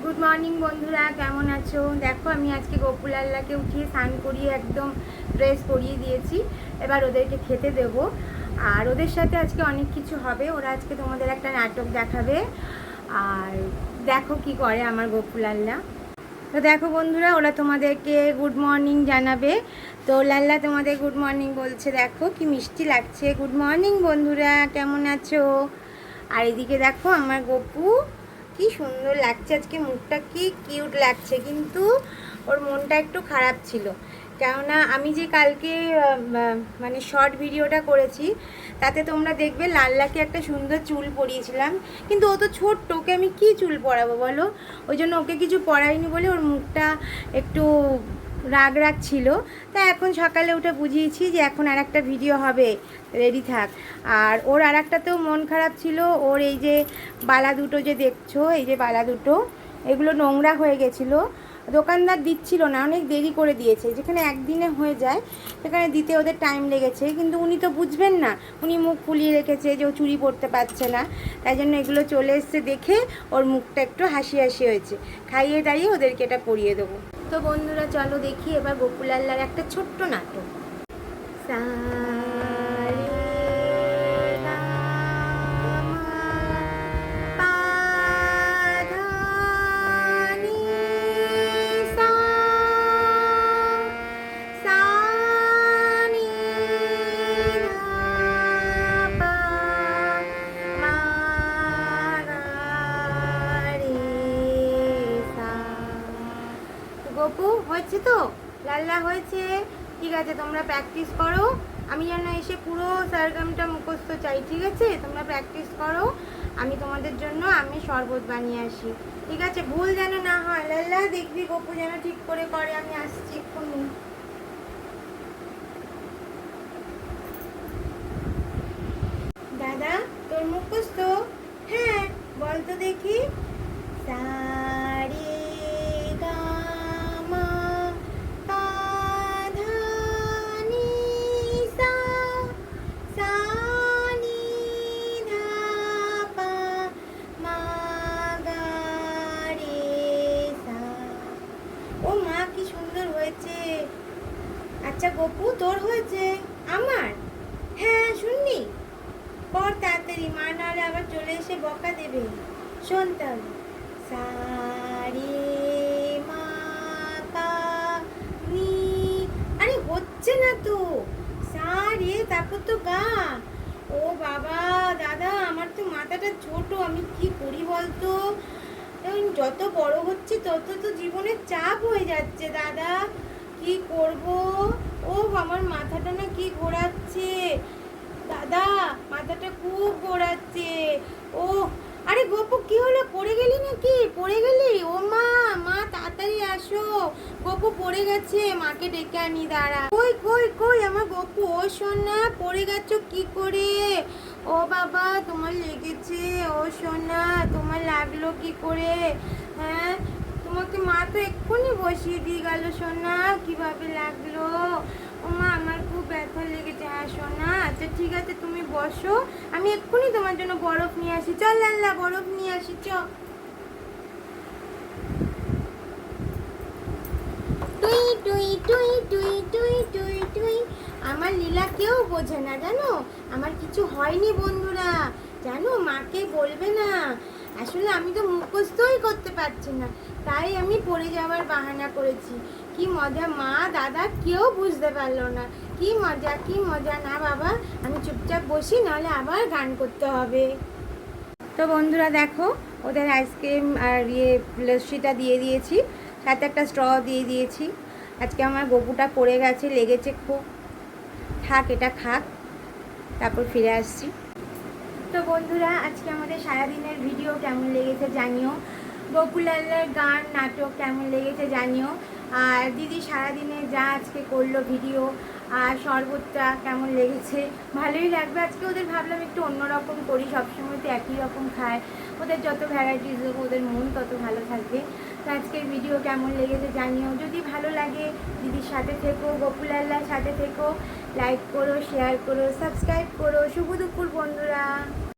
Good morning বন্ধুরা, কেমন আছো? দেখো আমি আজকে গোপুলাল্লাকে উঠিয়ে স্নান করিয়ে একদম ড্রেস পরিয়ে দিয়েছি। এবার ওদেরকে খেতে দেব। আর ওদের সাথে আজকে অনেক কিছু হবে। ওরা আজকে তোমাদের একটা নাটক দেখাবে। আর দেখো কি করে আমার গোপুলাল্লা। তো দেখো বন্ধুরা, ওরা তোমাদেরকে গুড মর্নিং জানাবে। তো লাল্লা তোমাদের গুড মর্নিং বলছে, দেখো কি মিষ্টি লাগছে। গুড মর্নিং বন্ধুরা, কেমন আছো? আর এদিকে দেখো আমার গপু কি সুন্দর লাগছে আজকে, মুখটা কি কিউট লাগছে। কিন্তু ওর মনটা একটু খারাপ ছিল, কেননা আমি যে কালকে মানে শর্ট ভিডিওটা করেছি তাতে তোমরা দেখবে লাল্লাকে একটা সুন্দর চুল পরিয়েছিলাম, কিন্তু ও তো ছোট্ট, ওকে আমি কি চুল পরাবো বলো। ওই জন্য ওকে কিছু পরাইনি বলে ওর মুখটা একটু রাগ রাগ ছিল। তা এখন সকালে উঠে বুঝিয়েছি যে এখন আর একটা ভিডিও হবে, রেডি থাক। আর ওর আর একটাতেও মন খারাপ ছিল। ওর এই যে বালা দুটো যে দেখছো, এই যে বালা দুটো, এগুলো নোংরা হয়ে গেছিলো। দোকানদার দিচ্ছিল না, অনেক দেরি করে দিয়েছে। যেখানে একদিনে হয়ে যায় সেখানে দিতে ওদের টাইম লেগেছে, কিন্তু উনি তো বুঝবেন না। উনি মুখ ফুলিয়ে রেখেছে যে ও চুরি পরতে পারছে না, তাই জন্য এগুলো চলে এসছে দেখে ওর মুখটা একটু হাসি হাসি হয়েছে। খাইয়ে দাঁড়িয়ে ওদেরকে এটা পরিয়ে দেবো। তো বন্ধুরা চলো দেখি এবার গোকুলাল্লার একটা ছোট্ট নাটক। গপু হয়েছে তো, লাল্লা হয়েছে, ঠিক আছে। তোমরা প্র্যাকটিস করো। আমি যেন এসে পুরো সারগামটা মুখস্থ চাই, ঠিক আছে? তোমরা প্র্যাকটিস করো। আমি তোমাদের জন্য আমি শরবত বানিয়ে আসি, ঠিক আছে? ভুল যেন না হয়। লাল্লা দেখবি গপু যেন ঠিক করে করে। আমি আসছি এক্ষুনি। দাদা তোর মুখস্থ? হ্যাঁ বল তো দেখি। সারে ও মা কি সুন্দর হয়েছে। আচ্ছা গপু তোর হয়েছে? আমার? হ্যাঁ শুননি, পর তাড়াতাড়ি, মা নাহলে আবার চলে এসে বকা দেবে। শোন তাহলে। সারে মা পা নি। আরে হচ্ছে না তো। সারে তারপর তো গা। ও বাবা দাদা, আমার তো মাথাটা ছোট, আমি কি করি বলতো? যত বড় হচ্ছে তত তো জীবনের চাপ হয়ে যাচ্ছে দাদা, কি করব? ও আমার মাথাটা না কি ঘোরাচ্ছে দাদা, মাথাটা খুব ঘোরাচ্ছে। ও আরে গপু কি হলো, পড়ে গেলি নাকি? পড়ে গেলি? ও মা, মা তাড়াতাড়ি আসো, গপু পড়ে গেছে, মাকে ডেকে আনি দাঁড়া। কই কই কই আমার গপু? ও সোনা, পড়ে গেছো কি করে? ও বাবা তোমার লেগেছে? ও সোনা তোমার লাগলো কি করে? হ্যাঁ তোমাকে মা তো এক্ষুনি বসিয়ে দিয়ে গেল সোনা, কিভাবে লাগলো? ও মা আমার খুব ব্যথা লেগেছে। হ্যাঁ সোনা, আচ্ছা ঠিক আছে তুমি বসো, আমি এক্ষুনি তোমার জন্য বরফ নিয়ে আসি। চল লাল্লা বরফ নিয়ে আসি, চ। টুই টুই টুই টুই টুই টুই টুই। আমার লীলা কেউ বোঝে না জানো, আমার কিছু হয়নি বন্ধুরা, জানো? মাকে বলবে না, আসলে আমি তো মুখস্থই করতে পারছি না, তাই আমি পড়ে যাওয়ার বাহানা করেছি। কি মজা, মা দাদা কেউ বুঝতে পারলো না। কি মজা কি মজা। না বাবা আমি চুপচাপ বসি, নাহলে আবার গান করতে হবে। তো বন্ধুরা দেখো, ওদের আইসক্রিম আর লস্যিটা দিয়ে দিয়েছি, সাথে একটা স্ট্র দিয়ে দিয়েছি। আজকে আমার গপুটা পড়ে গেছে, লেগেছে খুব। থাক, এটা খাক, তারপর ফিরে আসছি। তো বন্ধুরা আজকে আমাদের সারাদিনের ভিডিও কেমন লেগেছে জানিও। গোকুলাল্লার গান নাটক কেমন লেগেছে জানিও। আর দিদি সারাদিনে যা আজকে করলো ভিডিও, আর শরবতটা কেমন লেগেছে। ভালোই লাগবে আজকে। ওদের ভাবলাম একটু অন্যরকম করি, সবসময় তো একই রকম খায়। ওদের যত ভ্যারাইটিস দেবো ওদের মন তত ভালো থাকবে। তো আজকের ভিডিও কেমন লেগেছে জানিও। যদি ভালো লাগে দিদির সাথে থেকো, গোকুলাল্লার সাথে থেকো, লাইক করো, শেয়ার করো, সাবস্ক্রাইব করো। শুভ দুপুর বন্ধুরা।